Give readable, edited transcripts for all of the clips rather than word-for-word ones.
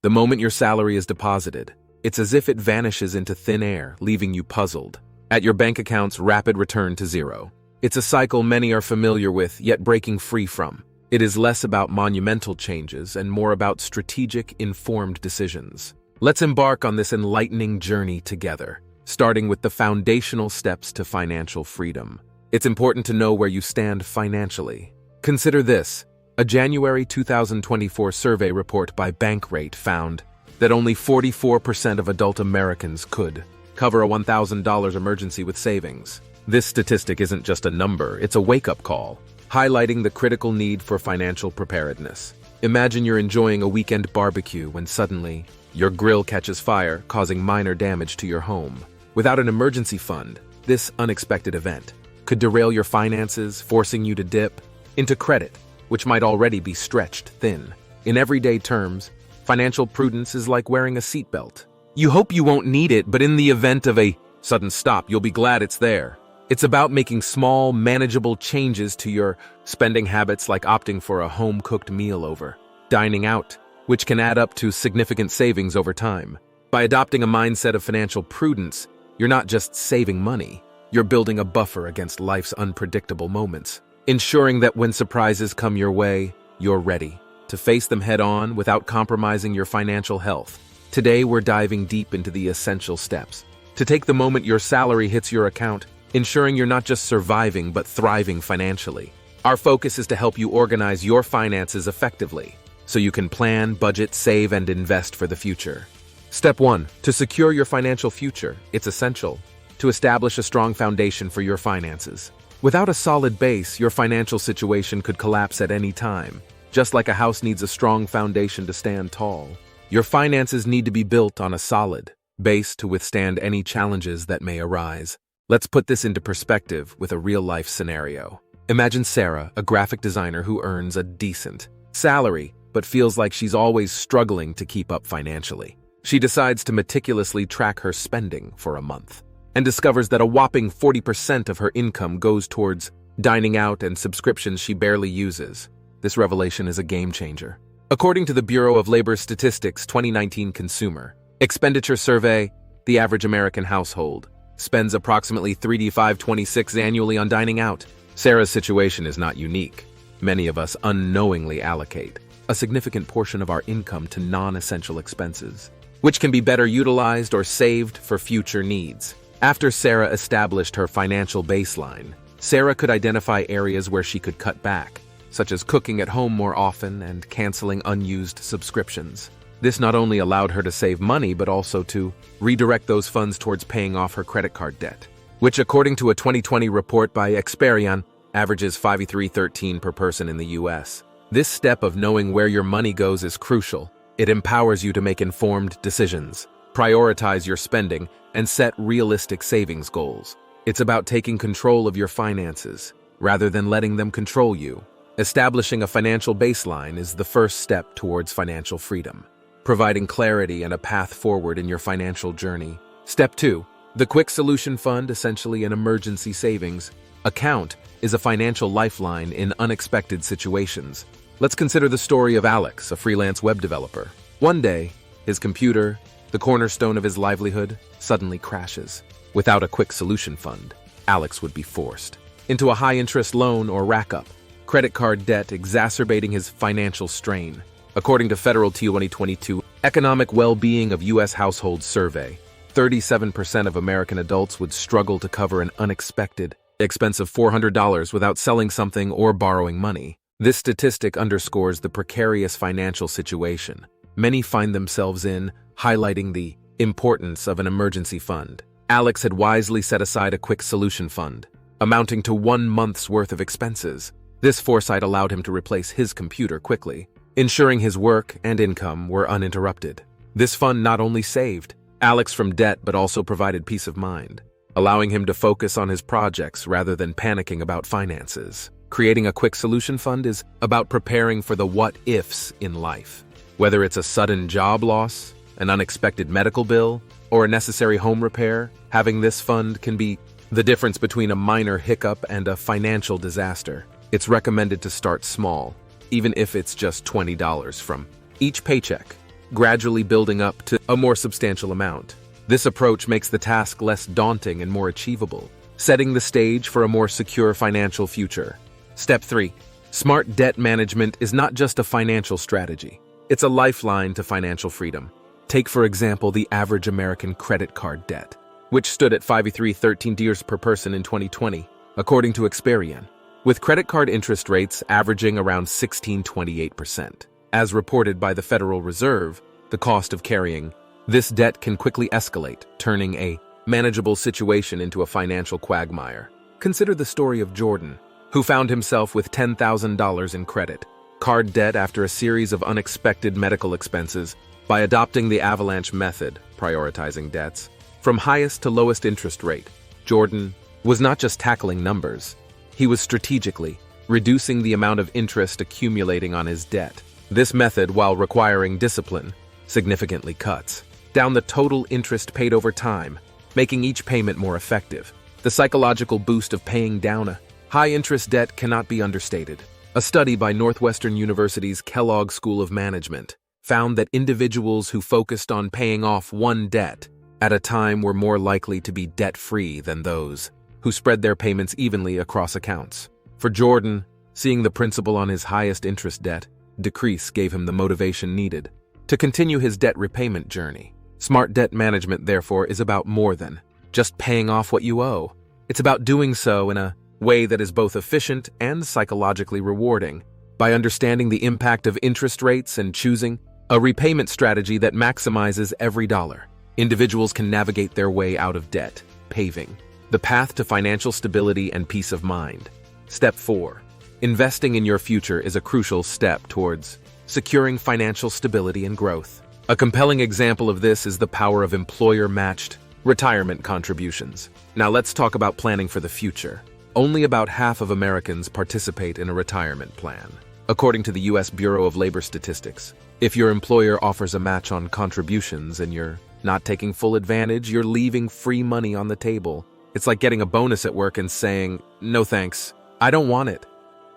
The moment your salary is deposited, it's as if it vanishes into thin air, leaving you puzzled. At your bank account's rapid return to zero. It's a cycle many are familiar with, yet breaking free from. It is less about monumental changes and more about strategic, informed decisions. Let's embark on this enlightening journey together, starting with the foundational steps to financial freedom. It's important to know where you stand financially. Consider this. A January 2024 survey report by Bankrate found that only 44% of adult Americans could cover a $1,000 emergency with savings. This statistic isn't just a number, it's a wake-up call, highlighting the critical need for financial preparedness. Imagine you're enjoying a weekend barbecue when suddenly your grill catches fire, causing minor damage to your home. Without an emergency fund, this unexpected event could derail your finances, forcing you to dip into credit, which might already be stretched thin. In everyday terms, financial prudence is like wearing a seatbelt. You hope you won't need it, but in the event of a sudden stop, you'll be glad it's there. It's about making small, manageable changes to your spending habits, like opting for a home-cooked meal over dining out, which can add up to significant savings over time. By adopting a mindset of financial prudence, you're not just saving money, you're building a buffer against life's unpredictable moments, ensuring that when surprises come your way, you're ready to face them head-on without compromising your financial health. Today, we're diving deep into the essential steps to take the moment your salary hits your account, ensuring you're not just surviving but thriving financially. Our focus is to help you organize your finances effectively so you can plan, budget, save, and invest for the future. Step 1. To secure your financial future, it's essential to establish a strong foundation for your finances. Without a solid base, your financial situation could collapse at any time. Just like a house needs a strong foundation to stand tall, your finances need to be built on a solid base to withstand any challenges that may arise. Let's put this into perspective with a real-life scenario. Imagine Sarah, a graphic designer who earns a decent salary, but feels like she's always struggling to keep up financially. She decides to meticulously track her spending for a month and discovers that a whopping 40% of her income goes towards dining out and subscriptions she barely uses. This revelation is a game changer. According to the Bureau of Labor Statistics 2019 Consumer Expenditure Survey, the average American household spends approximately $3,526 annually on dining out. Sarah's situation is not unique. Many of us unknowingly allocate a significant portion of our income to non-essential expenses, which can be better utilized or saved for future needs. After Sarah established her financial baseline, Sarah could identify areas where she could cut back, such as cooking at home more often and canceling unused subscriptions. This not only allowed her to save money, but also to redirect those funds towards paying off her credit card debt, which, according to a 2020 report by Experian, averages $5,313 per person in the U.S. This step of knowing where your money goes is crucial. It empowers you to make informed decisions, prioritize your spending, and set realistic savings goals. It's about taking control of your finances, rather than letting them control you. Establishing a financial baseline is the first step towards financial freedom, providing clarity and a path forward in your financial journey. Step 2. The Quick Solution Fund, essentially an emergency savings account, is a financial lifeline in unexpected situations. Let's consider the story of Alex, a freelance web developer. One day, his computer, the cornerstone of his livelihood, suddenly crashes. Without a Quick Solution Fund, Alex would be forced into a high-interest loan or rack-up credit card debt, exacerbating his financial strain. According to Federal 2022 Economic Well-Being of U.S. Households Survey, 37% of American adults would struggle to cover an unexpected expense of $400 without selling something or borrowing money. This statistic underscores the precarious financial situation many find themselves in, highlighting the importance of an emergency fund. Alex had wisely set aside a Quick Solution Fund, amounting to 1 month's worth of expenses. This foresight allowed him to replace his computer quickly, ensuring his work and income were uninterrupted. This fund not only saved Alex from debt but also provided peace of mind, allowing him to focus on his projects rather than panicking about finances. Creating a Quick Solution Fund is about preparing for the what-ifs in life. Whether it's a sudden job loss, an unexpected medical bill, or a necessary home repair, having this fund can be the difference between a minor hiccup and a financial disaster. It's recommended to start small, even if it's just $20 from each paycheck. gradually building up to a more substantial amount. This approach makes the task less daunting and more achievable, setting the stage for a more secure financial future. Step 3. Smart debt management is not just a financial strategy. It's a lifeline to financial freedom. Take, for example, the average American credit card debt, which stood at $53.13 per person in 2020, according to Experian, with credit card interest rates averaging around 16.28%. As reported by the Federal Reserve, the cost of carrying this debt can quickly escalate, turning a manageable situation into a financial quagmire. Consider the story of Jordan, who found himself with $10,000 in credit card debt after a series of unexpected medical expenses. By adopting the avalanche method, prioritizing debts from highest to lowest interest rate, Jordan was not just tackling numbers, he was strategically reducing the amount of interest accumulating on his debt. This method, while requiring discipline, significantly cuts down the total interest paid over time, making each payment more effective. The psychological boost of paying down a high-interest debt cannot be understated. A study by Northwestern University's Kellogg School of Management found that individuals who focused on paying off one debt at a time were more likely to be debt-free than those who spread their payments evenly across accounts. For Jordan, seeing the principal on his highest interest debt decrease gave him the motivation needed to continue his debt repayment journey. Smart debt management, therefore, is about more than just paying off what you owe. It's about doing so in a way that is both efficient and psychologically rewarding. By understanding the impact of interest rates and choosing a repayment strategy that maximizes every dollar, individuals can navigate their way out of debt, paving the path to financial stability and peace of mind. Step 4. Investing in your future is a crucial step towards securing financial stability and growth. A compelling example of this is the power of employer-matched retirement contributions. Now let's talk about planning for the future. Only about half of Americans participate in a retirement plan, according to the U.S. Bureau of Labor Statistics. If your employer offers a match on contributions and you're not taking full advantage, you're leaving free money on the table. It's like getting a bonus at work and saying, "No thanks, I don't want it."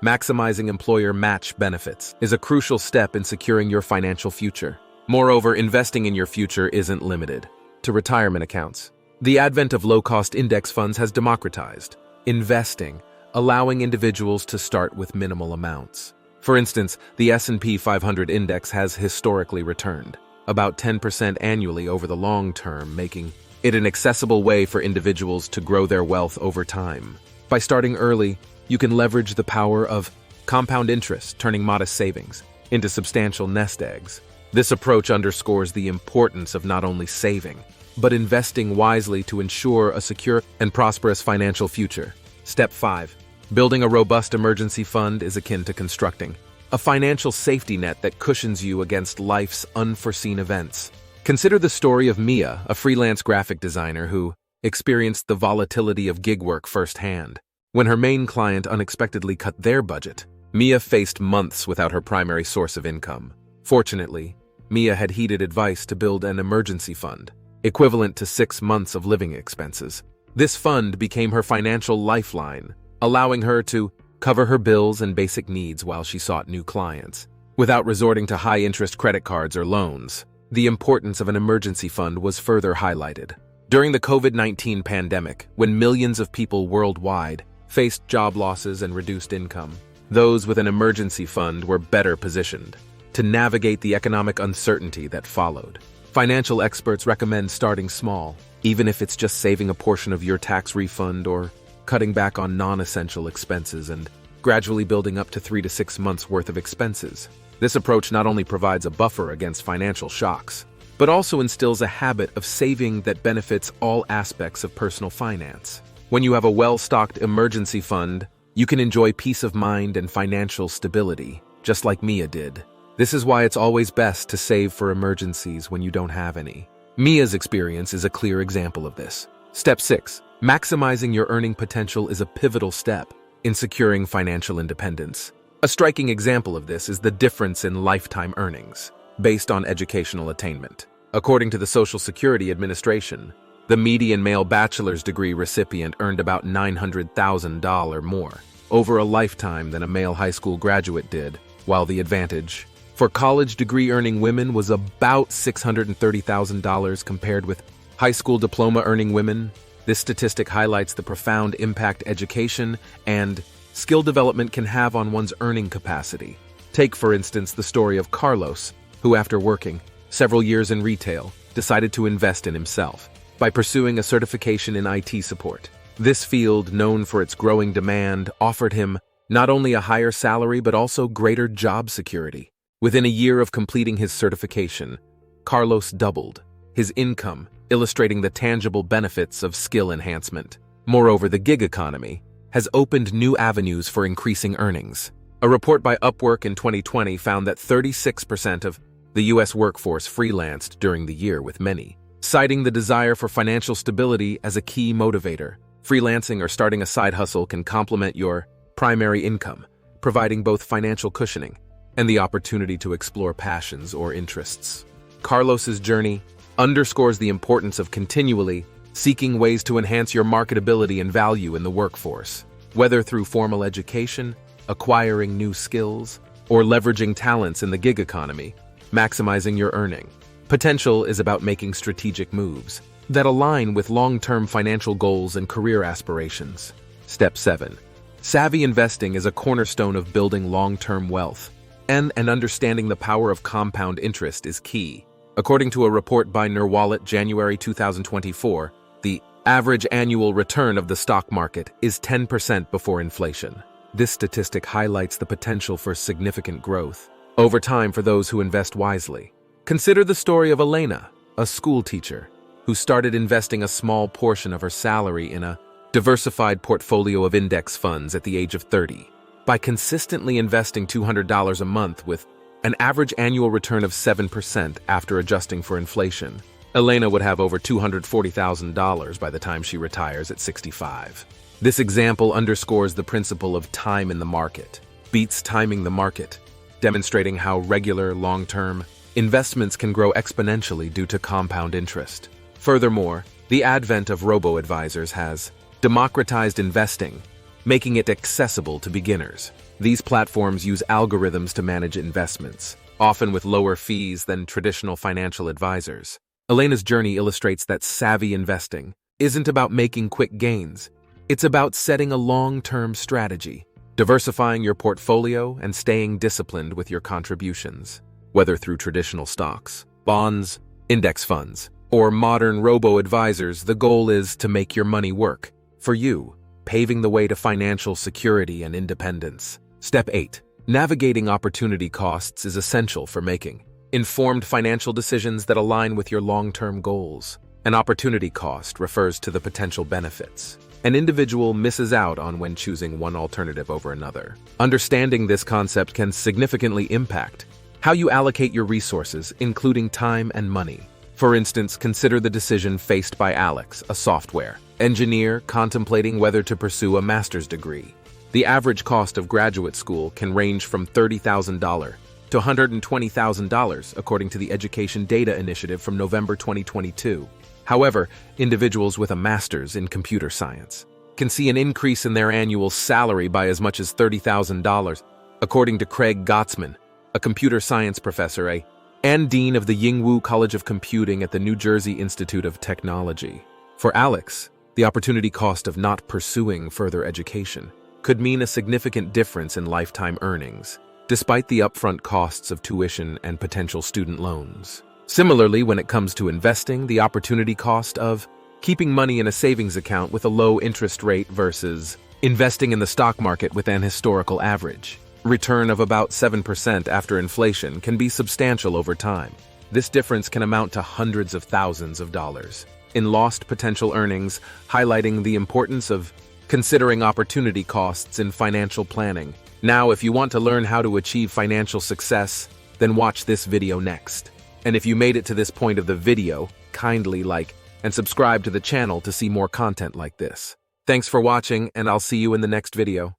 Maximizing employer match benefits is a crucial step in securing your financial future. Moreover, investing in your future isn't limited to retirement accounts. The advent of low-cost index funds has democratized investing, allowing individuals to start with minimal amounts. For instance, the S&P 500 index has historically returned about 10% annually over the long term, making it an accessible way for individuals to grow their wealth over time. By starting early, you can leverage the power of compound interest, turning modest savings into substantial nest eggs. This approach underscores the importance of not only saving, but investing wisely to ensure a secure and prosperous financial future. Step 5. Building a robust emergency fund is akin to constructing a financial safety net that cushions you against life's unforeseen events. Consider the story of Mia, a freelance graphic designer who experienced the volatility of gig work firsthand. When her main client unexpectedly cut their budget, Mia faced months without her primary source of income. Fortunately, Mia had heeded advice to build an emergency fund, equivalent to 6 months of living expenses. This fund became her financial lifeline, allowing her to cover her bills and basic needs while she sought new clients. Without resorting to high-interest credit cards or loans, the importance of an emergency fund was further highlighted. During the COVID-19 pandemic, when millions of people worldwide faced job losses and reduced income, those with an emergency fund were better positioned to navigate the economic uncertainty that followed. Financial experts recommend starting small, even if it's just saving a portion of your tax refund or cutting back on non-essential expenses and gradually building up to 3 to 6 months' worth of expenses. This approach not only provides a buffer against financial shocks, but also instills a habit of saving that benefits all aspects of personal finance. When you have a well-stocked emergency fund, you can enjoy peace of mind and financial stability, just like Mia did. This is why it's always best to save for emergencies when you don't have any. Mia's experience is a clear example of this. Step 6. Maximizing your earning potential is a pivotal step in securing financial independence. A striking example of this is the difference in lifetime earnings based on educational attainment. According to the Social Security Administration, the median male bachelor's degree recipient earned about $900,000 more over a lifetime than a male high school graduate did, while the advantage for college degree-earning women was about $630,000 compared with high school diploma-earning women. This statistic highlights the profound impact education and skill development can have on one's earning capacity. Take, for instance, the story of Carlos, who, after working several years in retail, decided to invest in himself by pursuing a certification in IT support. This field, known for its growing demand, offered him not only a higher salary but also greater job security. Within a year of completing his certification, Carlos doubled his income, illustrating the tangible benefits of skill enhancement. Moreover, the gig economy has opened new avenues for increasing earnings. A report by Upwork in 2020 found that 36% of the U.S. workforce freelanced during the year, with many citing the desire for financial stability as a key motivator. Freelancing or starting a side hustle can complement your primary income, providing both financial cushioning and the opportunity to explore passions or interests. Carlos's journey underscores the importance of continually seeking ways to enhance your marketability and value in the workforce. Whether through formal education, acquiring new skills, or leveraging talents in the gig economy, maximizing your earning potential is about making strategic moves that align with long-term financial goals and career aspirations. Step 7. Savvy investing is a cornerstone of building long-term wealth, and understanding the power of compound interest is key. According to a report by NerdWallet January 2024, the average annual return of the stock market is 10% before inflation. This statistic highlights the potential for significant growth over time for those who invest wisely. Consider the story of Elena, a school teacher, who started investing a small portion of her salary in a diversified portfolio of index funds at the age of 30. By consistently investing $200 a month with an average annual return of 7% after adjusting for inflation, Elena would have over $240,000 by the time she retires at 65. This example underscores the principle of time in the market beats timing the market, demonstrating how regular, long-term investments can grow exponentially due to compound interest. Furthermore, the advent of robo-advisors has democratized investing, making it accessible to beginners. These platforms use algorithms to manage investments, often with lower fees than traditional financial advisors. Elena's journey illustrates that savvy investing isn't about making quick gains. It's about setting a long-term strategy, diversifying your portfolio, and staying disciplined with your contributions. Whether through traditional stocks, bonds, index funds, or modern robo-advisors, the goal is to make your money work for you, paving the way to financial security and independence. Step 8. Navigating opportunity costs is essential for making informed financial decisions that align with your long-term goals. An opportunity cost refers to the potential benefits an individual misses out on when choosing one alternative over another. Understanding this concept can significantly impact how you allocate your resources, including time and money. For instance, consider the decision faced by Alex, a software engineer contemplating whether to pursue a master's degree. The average cost of graduate school can range from $30,000 to $120,000, according to the Education Data Initiative from November 2022. However, individuals with a master's in computer science can see an increase in their annual salary by as much as $30,000, according to Craig Gottsman, a computer science professor and dean of the Yingwu College of Computing at the New Jersey Institute of Technology. For Alex, the opportunity cost of not pursuing further education could mean a significant difference in lifetime earnings, despite the upfront costs of tuition and potential student loans. Similarly, when it comes to investing, the opportunity cost of keeping money in a savings account with a low interest rate versus investing in the stock market with an historical average return of about 7% after inflation can be substantial over time. This difference can amount to hundreds of thousands of dollars in lost potential earnings, highlighting the importance of considering opportunity costs in financial planning. Now, if you want to learn how to achieve financial success, then watch this video next. And if you made it to this point of the video, kindly like and subscribe to the channel to see more content like this. Thanks for watching, and I'll see you in the next video.